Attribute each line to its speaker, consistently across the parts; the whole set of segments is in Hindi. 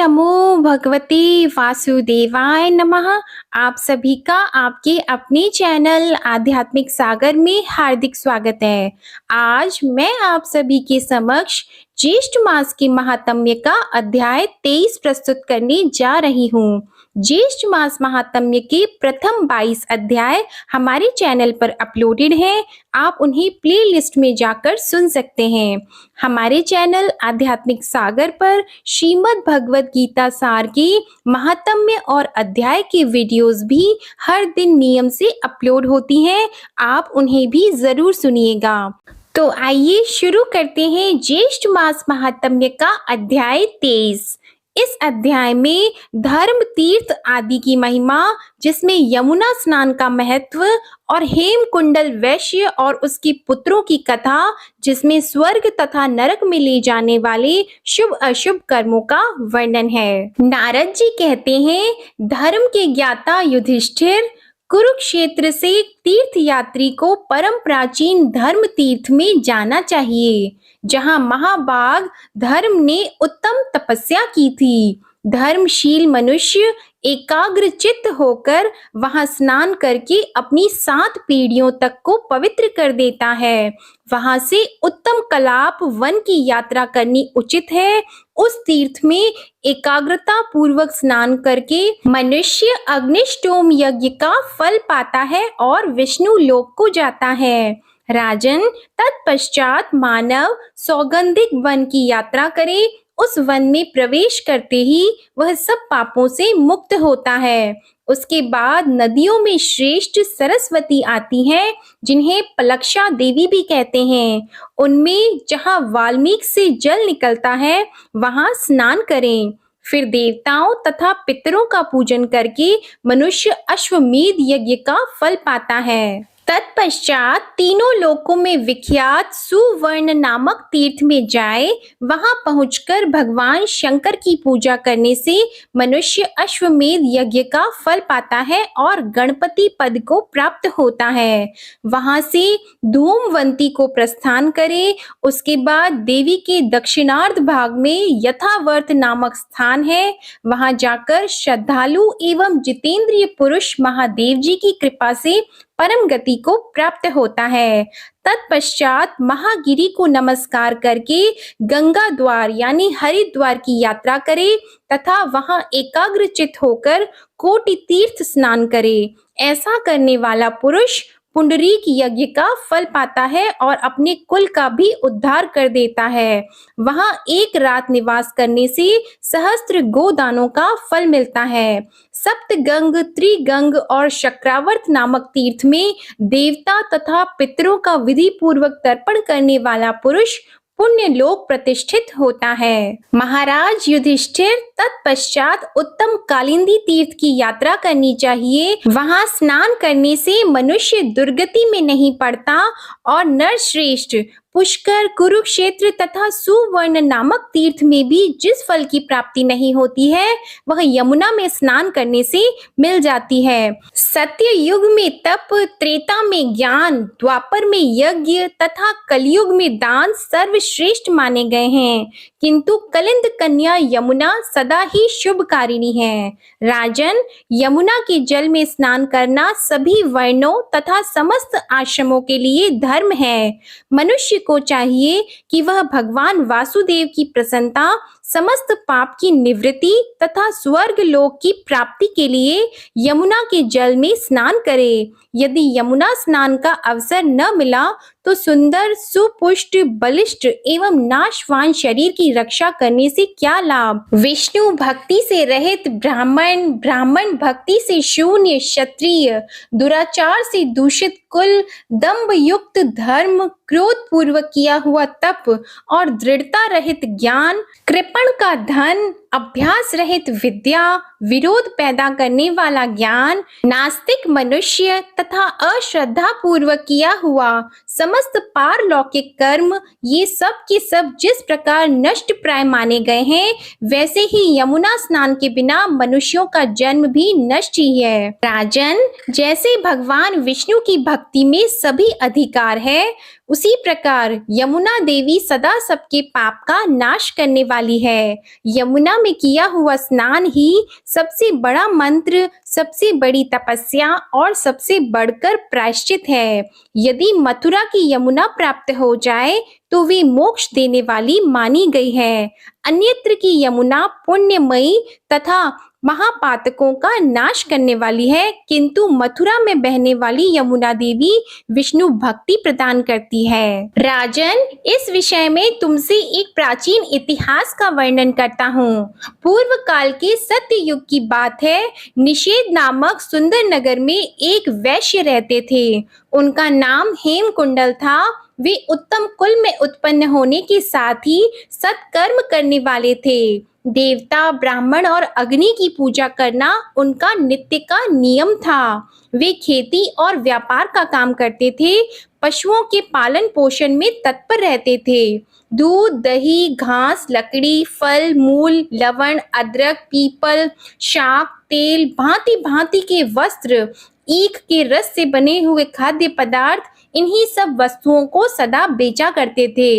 Speaker 1: नमो भगवते वासुदेवाय नमः। आप सभी का आपके अपने चैनल आध्यात्मिक सागर में हार्दिक स्वागत है। आज मैं आप सभी के समक्ष ज्येष्ठ मास के महात्म्य का अध्याय 23 प्रस्तुत करने जा रही हूँ। ज्येष्ठ मास महात्म्य के प्रथम 22 अध्याय हमारे चैनल पर अपलोडेड हैं। आप उन्हें प्लेलिस्ट में जाकर सुन सकते हैं। हमारे चैनल आध्यात्मिक सागर पर श्रीमद् भगवद गीता सार की महात्म्य और अध्याय की वीडियोस भी हर दिन नियम से अपलोड होती हैं। आप उन्हें भी जरूर सुनिएगा। तो आइए शुरू करते हैं ज्येष्ठ मास महात्म्य का अध्याय 23। इस अध्याय में धर्म तीर्थ आदि की महिमा, जिसमें यमुना स्नान का महत्व और हेमकुंडल वैश्य और उसके पुत्रों की कथा, जिसमें स्वर्ग तथा नरक में ले जाने वाले शुभ अशुभ कर्मों का वर्णन है। नारद जी कहते हैं, धर्म के ज्ञाता युधिष्ठिर, कुरुक्षेत्र से तीर्थ यात्री को परम प्राचीन धर्म तीर्थ में जाना चाहिए, जहां महाबाग धर्म ने उत्तम तपस्या की थी। धर्मशील मनुष्य एकाग्र चित्त होकर वहां स्नान करके अपनी 7 पीढ़ियों तक को पवित्र कर देता है। वहां से उत्तम कलाप वन की यात्रा करनी उचित है। उस तीर्थ में एकाग्रता पूर्वक स्नान करके मनुष्य अग्निष्टोम यज्ञ का फल पाता है और विष्णु लोक को जाता है। राजन, तत्पश्चात मानव सौगंधिक वन की यात्रा करे। उस वन में प्रवेश करते ही वह सब पापों से मुक्त होता है। उसके बाद नदियों में श्रेष्ठ सरस्वती आती हैं, जिन्हें पलक्षा देवी भी कहते हैं। उनमें जहाँ वाल्मीकि से जल निकलता है, वहां स्नान करें। फिर देवताओं तथा पितरों का पूजन करके मनुष्य अश्वमेध यज्ञ का फल पाता है। तत्पश्चात तीनों लोकों में विख्यात सुवर्ण नामक तीर्थ में जाए। वहां पहुंचकर भगवान शंकर की पूजा करने से मनुष्य अश्वमेध यज्ञ का फल पाता है और गणपति पद को प्राप्त होता है। वहां से धूमवंती को प्रस्थान करे। उसके बाद देवी के दक्षिणार्ध भाग में यथावर्त नामक स्थान है। वहां जाकर श्रद्धालु एवं जितेंद्रिय पुरुष महादेव जी की कृपा से परम गति को प्राप्त होता है। तत्पश्चात महागिरी को नमस्कार करके गंगा द्वार यानी हरिद्वार की यात्रा करे तथा वहां एकाग्रचित होकर कोटि तीर्थ स्नान करे। ऐसा करने वाला पुरुष पुंडरीक यज्ञ का फल पाता है और अपने कुल का भी उद्धार कर देता है। वहां एक रात निवास करने से सहस्त्र गोदानों का फल मिलता है। सप्तगंग, त्रिगंग और शक्रावर्त नामक तीर्थ में देवता तथा पितरों का विधि पूर्वक तर्पण करने वाला पुरुष पुण्य लोक प्रतिष्ठित होता है। महाराज युधिष्ठिर, तत्पश्चात उत्तम कालिंदी तीर्थ की यात्रा करनी चाहिए। वहां स्नान करने से मनुष्य दुर्गति में नहीं पड़ता और नरश्रेष्ठ पुष्कर, कुरुक्षेत्र तथा सुवर्ण नामक तीर्थ में भी जिस फल की प्राप्ति नहीं होती है, वह यमुना में स्नान करने से मिल जाती है। सत्य युग में तप, त्रेता में ज्ञान, द्वापर में यज्ञ तथा कलयुग में दान सर्वश्रेष्ठ माने गए हैं, किंतु कलिंद कन्या यमुना सदा ही शुभकारिणी है। राजन, यमुना के जल में स्नान करना सभी वर्णों तथा समस्त आश्रमों के लिए धर्म है। मनुष्य को चाहिए कि वह भगवान वासुदेव की प्रसन्नता, समस्त पाप की निवृत्ति तथा स्वर्ग लोक की प्राप्ति के लिए यमुना के जल में स्नान करे। यदि यमुना स्नान का अवसर न मिला तो सुंदर, सुपुष्ट, बलिष्ठ एवं नाशवान शरीर की रक्षा करने से क्या लाभ। विष्णु भक्ति से रहित ब्राह्मण, ब्राह्मण भक्ति से शून्य क्षत्रिय, दुराचार से दूषित कुल, दंभ युक्त धर्म, क्रोध पूर्वक किया हुआ तप और दृढ़ता रहित ज्ञान, कृपण का धन, अभ्यास रहित विद्या, विरोध पैदा करने वाला ज्ञान, नास्तिक मनुष्य तथा अश्रद्धा पूर्वक किया हुआ समस्त पारलौकिक कर्म, ये सब के सब जिस प्रकार नष्ट प्राय माने गए हैं, वैसे ही यमुना स्नान के बिना मनुष्यों का जन्म भी नष्ट ही है। राजन, जैसे भगवान विष्णु की भक्ति में सभी अधिकार है, उसी प्रकार यमुना देवी सदा सबके पाप का नाश करने वाली है। यमुना में किया हुआ स्नान ही सबसे बड़ा मंत्र, सबसे बड़ी तपस्या और सबसे बढ़कर प्रायश्चित है। यदि मथुरा की यमुना प्राप्त हो जाए तो वे मोक्ष देने वाली मानी गई है। अन्यत्र की यमुना पुण्यमयी तथा महापातकों का नाश करने वाली है, किंतु मथुरा में बहने वाली यमुना देवी विष्णु भक्ति प्रदान करती है। राजन, इस विषय में तुमसे एक प्राचीन इतिहास का वर्णन करता हूँ। पूर्व काल के सत्य युग की बात है। निषेध नामक सुंदर नगर में एक वैश्य रहते थे। उनका नाम हेमकुंडल था। वे उत्तम कुल में उत्पन्न होने के साथ ही सत्कर्म करने वाले थे। देवता, ब्राह्मण और अग्नि की पूजा करना उनका नित्य का नियम था। वे खेती और व्यापार का काम करते थे। पशुओं के पालन पोषण में तत्पर रहते थे। दूध, दही, घास, लकड़ी, फल, मूल, लवण, अदरक, पीपल, शाक, तेल, भांति भांति के वस्त्र, ईख के रस से बने हुए खाद्य पदार्थ, इन्हीं सब वस्तुओं को सदा बेचा करते थे।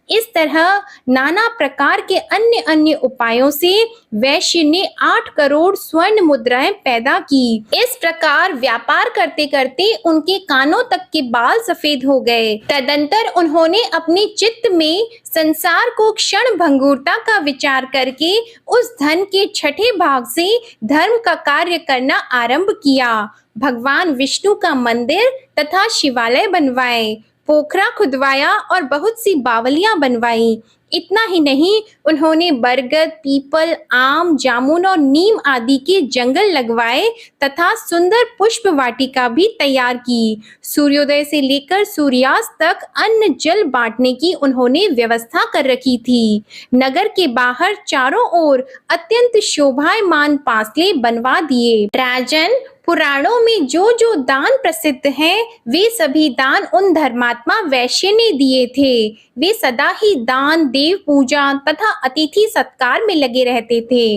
Speaker 1: इस तरह नाना प्रकार के अन्य अन्य उपायों से वैश्य ने 8 करोड़ स्वर्ण मुद्राएं पैदा की। इस प्रकार व्यापार करते करते उनके कानों तक के बाल सफेद हो गए। तदंतर उन्होंने अपने चित्त में संसार को क्षण भंगुरता का विचार करके उस धन के छठे भाग से धर्म का कार्य करना आरंभ किया। भगवान विष्णु का मंदिर तथा शिवालय बनवाए, पोखरा खुदवाया और बहुत सी बावलियां बनवाई। इतना ही नहीं, उन्होंने बरगद, पीपल, आम, जामुन और नीम आदि के जंगल लगवाए तथा सुंदर पुष्प वाटिका भी तैयार की। सूर्योदय से लेकर सूर्यास्त तक अन्न जल बांटने की उन्होंने व्यवस्था कर रखी थी। नगर के बाहर चारों ओर अत्यंत शोभायमान पांसले बनवा दिए। राजन, पुराणों में जो जो दान प्रसिद्ध हैं, वे सभी दान उन धर्मात्मा वैश्य ने दिए थे। वे सदा ही दान, देव पूजा तथा अतिथि सत्कार में लगे रहते थे।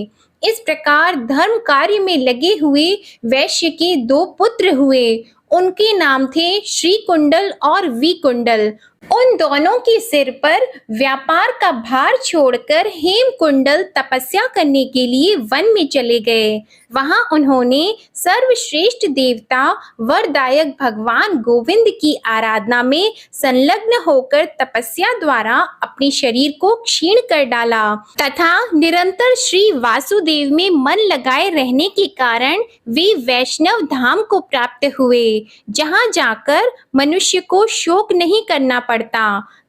Speaker 1: इस प्रकार धर्म कार्य में लगे हुए वैश्य के 2 पुत्र हुए। उनके नाम थे श्री कुंडल और विकुंडल। उन दोनों के सिर पर व्यापार का भार छोड़कर हेमकुंडल तपस्या करने के लिए वन में चले गए। वहां उन्होंने सर्वश्रेष्ठ देवता वरदायक भगवान गोविंद की आराधना में संलग्न होकर तपस्या द्वारा अपने शरीर को क्षीण कर डाला तथा निरंतर श्री वासुदेव में मन लगाए रहने के कारण वे वैष्णव धाम को प्राप्त हुए, जहां जाकर मनुष्य को शोक नहीं करना पड़ता।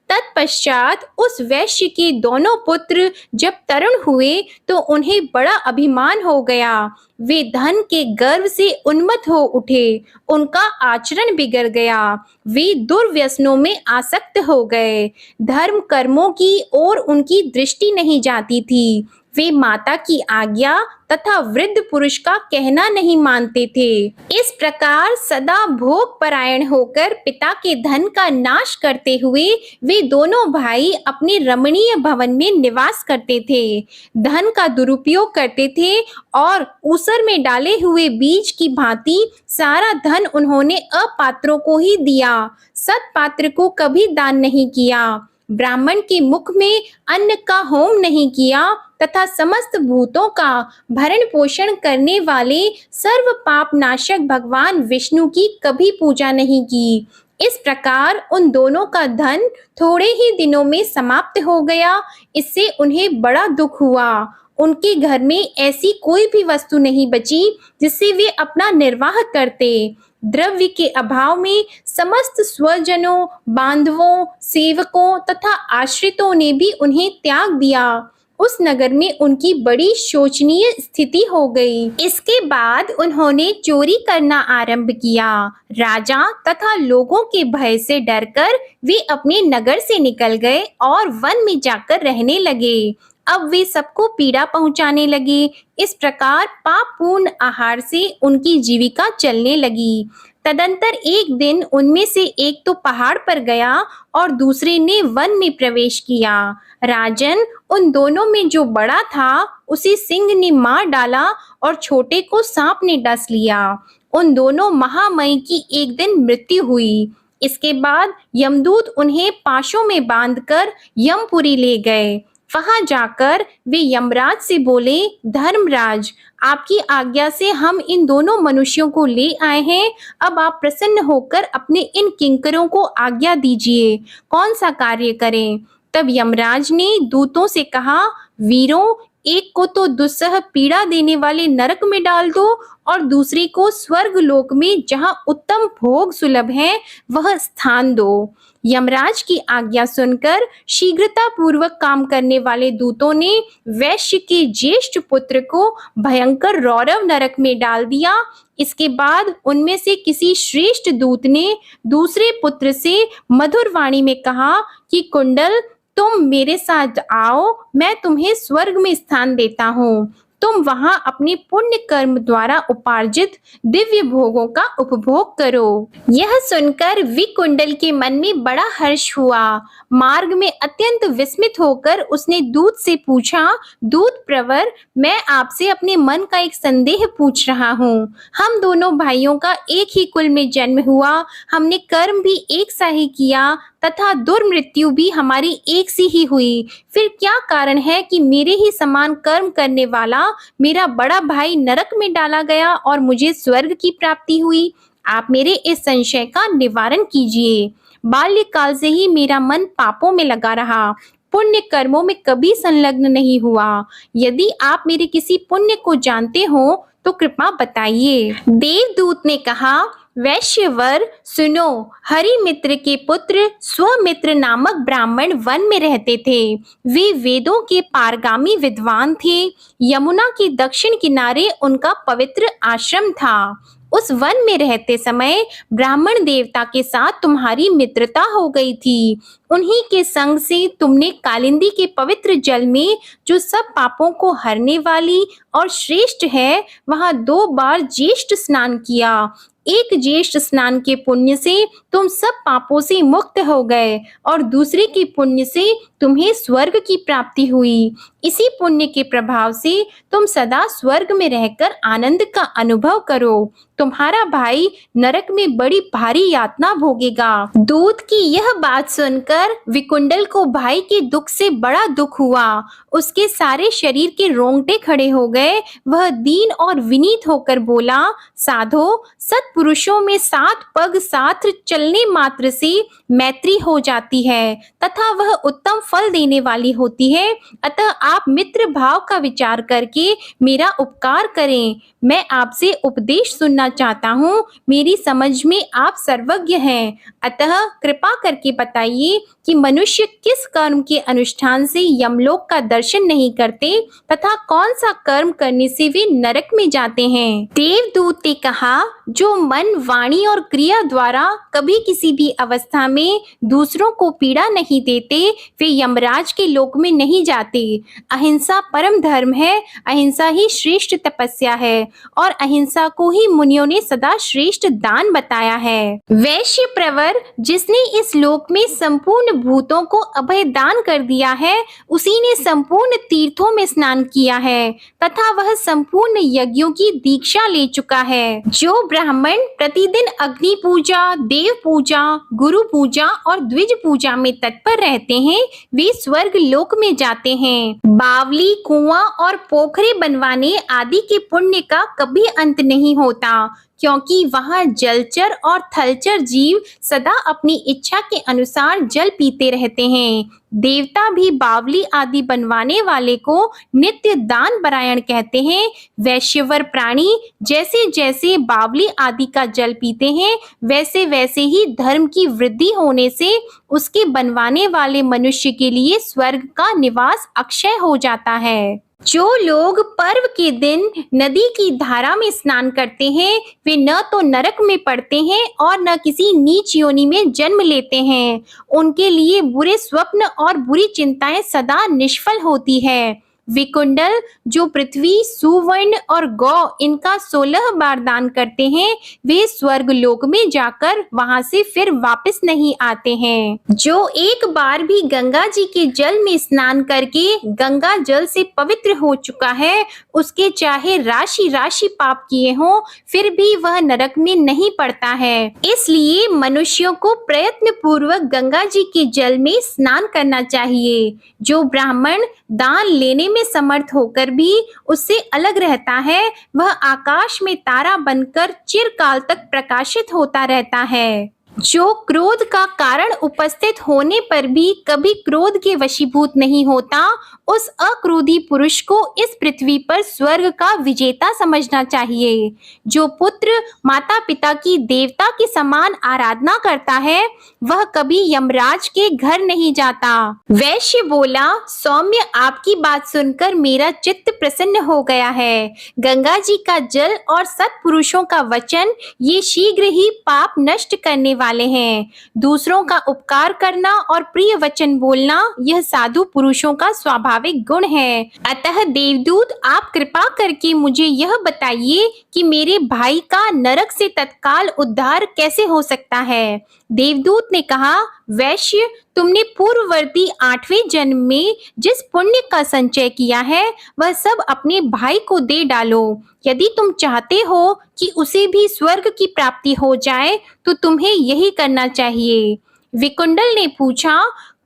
Speaker 1: तत्पश्चात उस वैश्य के दोनों पुत्र जब तरुण हुए तो उन्हें बड़ा अभिमान हो गया। वे धन के गर्व से उन्मत्त हो उठे। उनका आचरण बिगड़ गया। वे दुर्व्यसनों में आसक्त हो गए। धर्म कर्मों की ओर उनकी दृष्टि नहीं जाती थी। वे माता की आज्ञा तथा वृद्ध पुरुष का कहना नहीं मानते थे। इस प्रकार सदा भोग परायण होकर पिता के धन का नाश करते हुए वे दोनों भाई अपने रमणीय भवन में निवास करते थे। धन का दुरुपयोग करते थे और ऊसर में डाले हुए बीज की भांति सारा धन उन्होंने अपात्रों को ही दिया। सत्पात्र को कभी दान नहीं किया। ब्राह्मण के मुख में अन्न का होम नहीं किया तथा समस्त भूतों का भरण पोषण करने वाले सर्व पाप नाशक भगवान विष्णु की कभी पूजा नहीं की। इस प्रकार उन दोनों का धन थोड़े ही दिनों में समाप्त हो गया। इससे उन्हें बड़ा दुख हुआ। उनके घर में ऐसी कोई भी वस्तु नहीं बची जिससे वे अपना निर्वाह करते। द्रव्य के अभाव में समस्त स्वजनों, बांधवों, सेवकों तथा आश्रितों ने भी उन्हें त्याग दिया। उस नगर में उनकी बड़ी शोचनीय स्थिति हो गई। इसके बाद उन्होंने चोरी करना आरंभ किया। राजा तथा लोगों के भय से डरकर वे अपने नगर से निकल गए और वन में जाकर रहने लगे। अब वे सबको पीड़ा पहुंचाने लगे। इस प्रकार पापपूर्ण आहार से उनकी जीविका चलने लगी। तदंतर एक दिन उनमें से एक तो पहाड़ पर गया और दूसरे ने वन में प्रवेश किया। राजन, उन दोनों में जो बड़ा था उसे सिंह ने मार डाला और छोटे को सांप ने डस लिया। उन दोनों महामयी की एक दिन मृत्यु हुई। इसके बाद यमदूत उन्हें पाशों में बांधकर यमपुरी ले गए। वहां जाकर वे यमराज से बोले, धर्मराज, आपकी आज्ञा से हम इन दोनों मनुष्यों को ले आए हैं। अब आप प्रसन्न होकर अपने इन किंकरों को आज्ञा दीजिए, कौन सा कार्य करें। तब यमराज ने दूतों से कहा, वीरों, एक को तो दुस्सह पीड़ा देने वाले नरक में डाल दो और दूसरे को स्वर्ग लोक में, जहां उत्तम भोग सुलभ है, वह स्थान दो। यमराज की आज्ञा सुनकर शीघ्रता पूर्वक काम करने वाले दूतों ने वैश्य के ज्येष्ठ पुत्र को भयंकर रौरव नरक में डाल दिया। इसके बाद उनमें से किसी श्रेष्ठ दूत ने दूसरे पुत्र से मधुर वाणी में कहा कि कुंडल, तुम मेरे साथ आओ, मैं तुम्हें स्वर्ग में स्थान देता हूँ। तुम वहां अपने पुण्य कर्म द्वारा उपार्जित दिव्य भोगों का उपभोग करो। यह सुनकर विकुंडल के मन में बड़ा हर्ष हुआ। मार्ग में अत्यंत विस्मित होकर उसने दूत से पूछा, दूत प्रवर, मैं आपसे अपने मन का एक संदेह पूछ रहा हूँ। हम दोनों भाइयों का एक ही कुल में जन्म हुआ, हमने कर्म भी एक सा ही किया तथा दुर्मृत्यु भी हमारी एक सी ही हुई। फिर क्या कारण है कि मेरे ही समान कर्म करने वाला मेरा बड़ा भाई नरक में डाला गया और मुझे स्वर्ग की प्राप्ति हुई? आप मेरे इस संशय का निवारण कीजिए। बाल्यकाल से ही मेरा मन पापों में लगा रहा, पुण्य कर्मों में कभी संलग्न नहीं हुआ। यदि आप मेरे किसी पुण्य को जानते हो तो कृपा बताइए। देवदूत ने कहा, वैश्यवर, सुनो, हरिमित्र के पुत्र स्वमित्र नामक ब्राह्मण वन में रहते थे। वे वेदों के पारगामी विद्वान थे। यमुना के दक्षिण किनारे उनका पवित्र आश्रम था। उस वन में रहते समय ब्राह्मण देवता के साथ तुम्हारी मित्रता हो गई थी। उन्हीं के संग से तुमने कालिंदी के पवित्र जल में, जो सब पापों को हरने वाली और श्रेष्ठ है, वहां 2 बार ज्येष्ठ स्नान किया। एक ज्येष्ठ स्नान के पुण्य से तुम सब पापों से मुक्त हो गए और दूसरे के पुण्य से तुम्हें स्वर्ग की प्राप्ति हुई। इसी पुण्य के प्रभाव से तुम सदा स्वर्ग में रहकर आनंद का अनुभव करो। तुम्हारा भाई नरक में बड़ी भारी यातना भोगेगा। दूत की यह बात सुनकर विकुंडल को भाई के दुख से बड़ा दुख हुआ। उसके सारे शरीर के रोंगटे खड़े हो गए। वह दीन और विनीत होकर बोला, साधो, सत्पुरुषों में 7 पग साथ चलने मात्र से मैत्री हो जाती है तथा वह उत्तम फल देने वाली होती है। अतः आप मित्र भाव का विचार करके मेरा उपकार करें। मैं आपसे उपदेश सुनना चाहता हूँ। मेरी समझ में आप सर्वज्ञ हैं, अतः कृपा करके बताइए कि मनुष्य किस कर्म के अनुष्ठान से यमलोक का दर्शन नहीं करते तथा कौन सा कर्म करने से वे नरक में जाते हैं। देवदूत ने कहा, जो मन, वाणी और क्रिया द्वारा कभी किसी भी अवस्था में दूसरों को पीड़ा नहीं देते, वे यमराज के लोक में नहीं जाते। अहिंसा परम धर्म है, अहिंसा ही श्रेष्ठ तपस्या है और अहिंसा को ही मुनियों ने सदा श्रेष्ठ दान बताया है। वैश्य प्रवर, जिसने इस लोक में संपूर्ण भूतों को अभय दान कर दिया है, उसी ने संपूर्ण तीर्थों में स्नान किया है तथा वह संपूर्ण यज्ञों की दीक्षा ले चुका है। जो ब्राह्मण प्रतिदिन अग्नि पूजा, देव पूजा, गुरु पूजा और द्विज पूजा में तत्पर रहते हैं, वे स्वर्ग लोक में जाते हैं। बावली, कुआं और पोखरे बनवाने आदि के पुण्य का कभी अंत नहीं होता, क्योंकि वहां जलचर और थलचर जीव सदा अपनी इच्छा के अनुसार जल पीते रहते हैं। देवता भी बावली आदि बनवाने वाले को नित्य दान परायण कहते हैं। वैश्यवर प्राणी जैसे जैसे बावली आदि का जल पीते हैं, वैसे वैसे ही धर्म की वृद्धि होने से उसके बनवाने वाले मनुष्य के लिए स्वर्ग का निवास अक्षय हो जाता है। जो लोग पर्व के दिन नदी की धारा में स्नान करते हैं, वे न तो नरक में पड़ते हैं और न किसी नीच योनि में जन्म लेते हैं। उनके लिए बुरे स्वप्न और बुरी चिंताएं सदा निष्फल होती है। विकुंडल जो पृथ्वी, सुवर्ण और गौ इनका 16 बार दान करते हैं, वे स्वर्ग लोक में जाकर वहां से फिर वापस नहीं आते हैं। जो एक बार भी गंगा जी के जल में स्नान करके गंगा जल से पवित्र हो चुका है, उसके चाहे राशि राशि पाप किए हों, फिर भी वह नरक में नहीं पड़ता है। इसलिए मनुष्यों को प्रयत्न पूर्वक गंगा जी के जल में स्नान करना चाहिए। जो ब्राह्मण दान लेने में समर्थ होकर भी उससे अलग रहता है, वह आकाश में तारा बनकर चिरकाल तक प्रकाशित होता रहता है। जो क्रोध का कारण उपस्थित होने पर भी कभी क्रोध के वशीभूत नहीं होता, उस अक्रोधी पुरुष को इस पृथ्वी पर स्वर्ग का विजेता समझना चाहिए। जो पुत्र माता पिता की देवता के समान आराधना करता है, वह कभी यमराज के घर नहीं जाता। वैश्य बोला, सौम्य, आपकी बात सुनकर मेरा चित्त प्रसन्न हो गया है। गंगा जी का जल और सत्पुरुषों का वचन ये शीघ्र ही पाप नष्ट करने वाले हैं। दूसरों का उपकार करना और प्रिय वचन बोलना यह साधु पुरुषों का स्वाभाविक गुण है। अतः देवदूत, आप कृपा करके मुझे यह बताइए कि मेरे भाई का नरक से तत्काल उद्धार कैसे हो सकता है। देवदूत ने कहा, वैश्य, तुमने पूर्ववर्ती 8वें जन्म में जिस पुण्य का संचय किया है, वह सब अपने भाई को दे डालो। यदि तुम चाहते हो कि उसे भी स्वर्ग की प्राप्ति हो जाए, तो तुम्हें यही करना चाहिए। विकुंडल ने पूछा,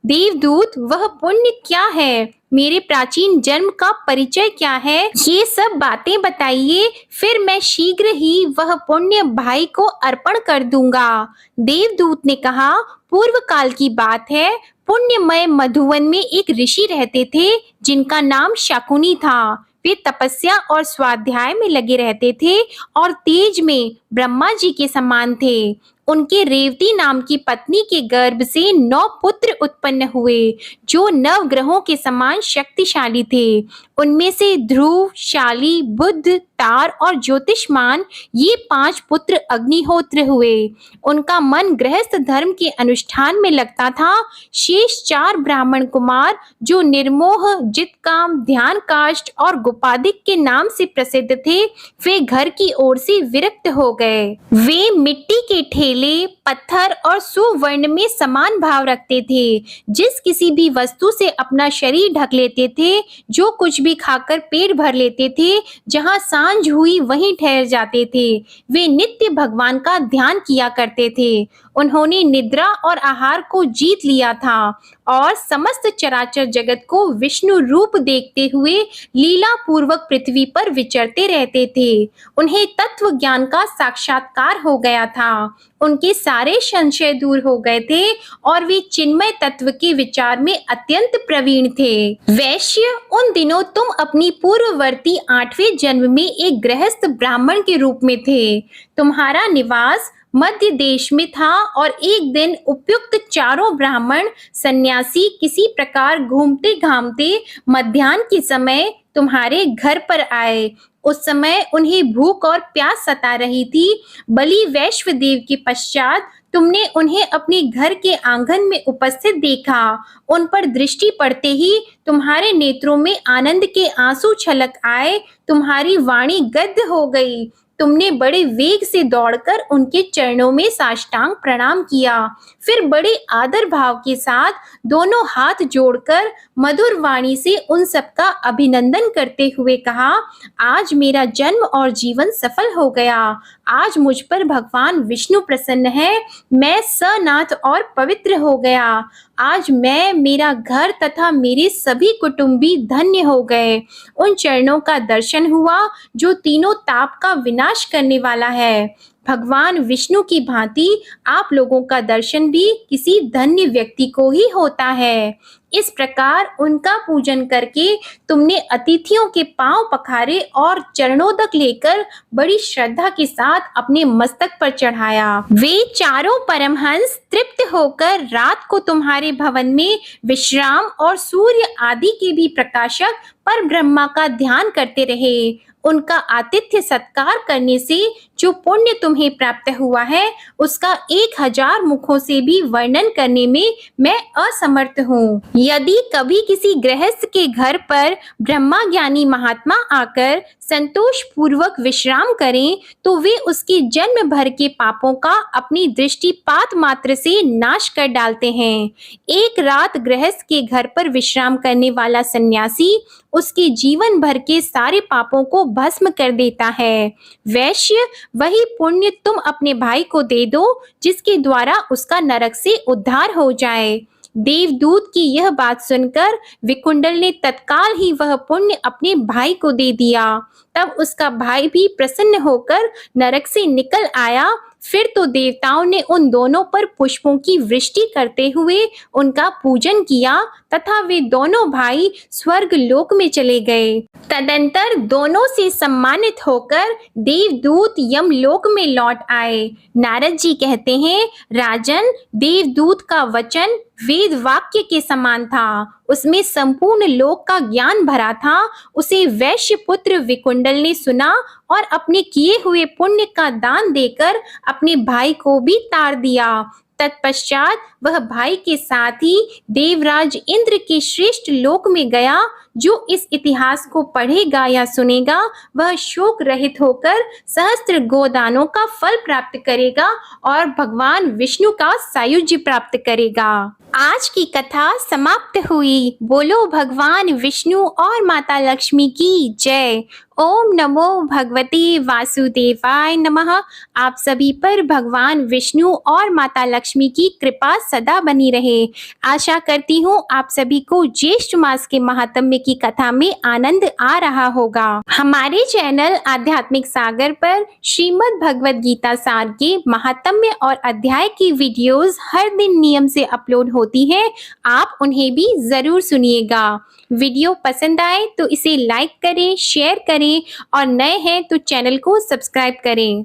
Speaker 1: देवदूत, वह पुण्य क्या है? मेरे प्राचीन जन्म का परिचय क्या है? ये सब बातें बताइए, फिर मैं शीघ्र ही वह पुण्य भाई को अर्पण कर दूंगा। देवदूत ने कहा, पूर्व काल की बात है। पुण्यमय मधुवन में एक ऋषि रहते थे, जिनका नाम शकुनी था। वे तपस्या और स्वाध्याय में लगे रहते थे और तेज में ब्रह्मा जी के समान थे। उनके रेवती नाम की पत्नी के गर्भ से 9 पुत्र उत्पन्न हुए, जो 9 ग्रहों के समान शक्तिशाली थे। उनमें से ध्रुव, शाली, बुध, तार और ज्योतिष्मान ये 5 पुत्र अग्निहोत्र हुए। उनका मन गृहस्थ धर्म के अनुष्ठान में लगता था। शेष 4 ब्राह्मण कुमार, जो निर्मोह, जितकाम, ध्यान काष्ठ और गुपादिक के नाम से प्रसिद्ध थे, वे घर की ओर से विरक्त हो गए। वे मिट्टी के ठेले, पत्थर और सुवर्ण में समान भाव रखते थे। जिस किसी भी वस्तु से अपना शरीर ढक लेते थे, जो कुछ भी खाकर पेट भर लेते थे, जहां सांझ हुई वहीं ठहर जाते थे। वे नित्य भगवान का ध्यान किया करते थे। उन्होंने निद्रा और आहार को जीत लिया था और समस्त चराचर जगत को विष्णु रूप देखते हुए लीला पूर्वक पृथ्वी पर विचरते रहते थे। उन्हें तत्व ज्ञान का साक्षात्कार हो गया था। उनके सारे संशय दूर हो गए थे और वे चिन्मय तत्व के विचार में अत्यंत प्रवीण थे। वैश्य, उन दिनों तुम अपनी पूर्ववर्ती 8वें जन्म में एक गृहस्थ ब्राह्मण के रूप में थे। तुम्हारा निवास मध्य देश में था और एक दिन उपयुक्त 4 ब्राह्मण सन्यासी किसी प्रकार घूमते घामते मध्याह्न के समय तुम्हारे घर पर आए। उस समय उन्हें भूख और प्यास सता रही थी। बलि वैश्वदेव के पश्चात तुमने उन्हें अपने घर के आंगन में उपस्थित देखा। उन पर दृष्टि पड़ते ही तुम्हारे नेत्रों में आनंद के आंसू छलक आए। तुम्हारी वाणी गद्य हो गई। तुमने बड़े वेग से दौड़कर उनके चरणों में साष्टांग प्रणाम किया। फिर बड़े आदर भाव के साथ दोनों हाथ जोड़कर मधुर वाणी से उन सबका अभिनंदन करते हुए कहा, आज मेरा जन्म और जीवन सफल हो गया। आज मुझ पर भगवान विष्णु प्रसन्न है। मैं सनाथ और पवित्र हो गया। आज मैं, मेरा घर तथा मेरे सभी कुटुंबी धन्य हो गए। उन चरणों का दर्शन हुआ जो तीनों ताप का विनाश करने वाला है। भगवान विष्णु की भांति आप लोगों का दर्शन भी किसी धन्य व्यक्ति को ही होता है। इस प्रकार उनका पूजन करके तुमने अतिथियों के पांव पखारे और चरणोदक लेकर बड़ी श्रद्धा के साथ अपने मस्तक पर चढ़ाया। वे चारों परमहंस तृप्त होकर रात को तुम्हारे भवन में विश्राम और सूर्य आदि के भी प्रकाशक पर ब्रह्मा का ध्यान करते रहे। उनका आतिथ्य सत्कार करने से जो पुण्य तुम्हें प्राप्त हुआ है, उसका 1000 मुखों से भी वर्णन करने में मैं असमर्थ हूँ। यदि कभी किसी गृहस्थ के घर पर ब्रह्मा ज्ञानी महात्मा आकर संतोष पूर्वक विश्राम करें, तो वे उसके जन्म भर के पापों का अपनी दृष्टिपात मात्र से नाश कर डालते हैं। एक रात गृहस्थ के घर पर विश्राम करने वाला सन्यासी उसके जीवन भर के सारे पापों को भस्म कर देता है। वैश्य, वही पुण्य तुम अपने भाई को दे दो जिसके द्वारा उसका नरक से उद्धार हो जाए। देवदूत की यह बात सुनकर विकुंडल ने तत्काल ही वह पुण्य अपने भाई को दे दिया। तब उसका भाई भी प्रसन्न होकर नरक से निकल आया। फिर तो देवताओं ने उन दोनों पर पुष्पों की वृष्टि करते हुए उनका पूजन किया तथा वे दोनों भाई स्वर्ग लोक में चले गए। तदंतर दोनों से सम्मानित होकर देवदूत यमलोक में लौट आए। नारद जी कहते हैं, राजन, देवदूत का वचन वेद वाक्य के समान था। उसमें संपूर्ण लोक का ज्ञान भरा था। उसे वैश्य पुत्र विकुंडल ने सुना और अपने किए हुए पुण्य का दान देकर अपने भाई को भी तार दिया। तत्पश्चात वह भाई के साथ ही देवराज इंद्र के श्रेष्ठ लोक में गया। जो इस इतिहास को पढ़ेगा या सुनेगा, वह शोक रहित होकर सहस्त्र गोदानों का फल प्राप्त करेगा और भगवान विष्णु का सायुज्य प्राप्त करेगा। आज की कथा समाप्त हुई। बोलो भगवान विष्णु और माता लक्ष्मी की जय। ओम नमो भगवते वासुदेवाय नमः। आप सभी पर भगवान विष्णु और माता लक्ष्मी की कृपा सदा बनी रहे। आशा करती हूँ आप सभी को ज्येष्ठ मास के महात्म्य की कथा में आनंद आ रहा होगा। हमारे चैनल आध्यात्मिक सागर पर श्रीमद् भगवद गीता सार के महात्म्य और अध्याय की वीडियोस हर दिन नियम से अपलोड होती है। आप उन्हें भी जरूर सुनिएगा। वीडियो पसंद आए तो इसे लाइक करें, शेयर करें और नए हैं तो चैनल को सब्सक्राइब करें।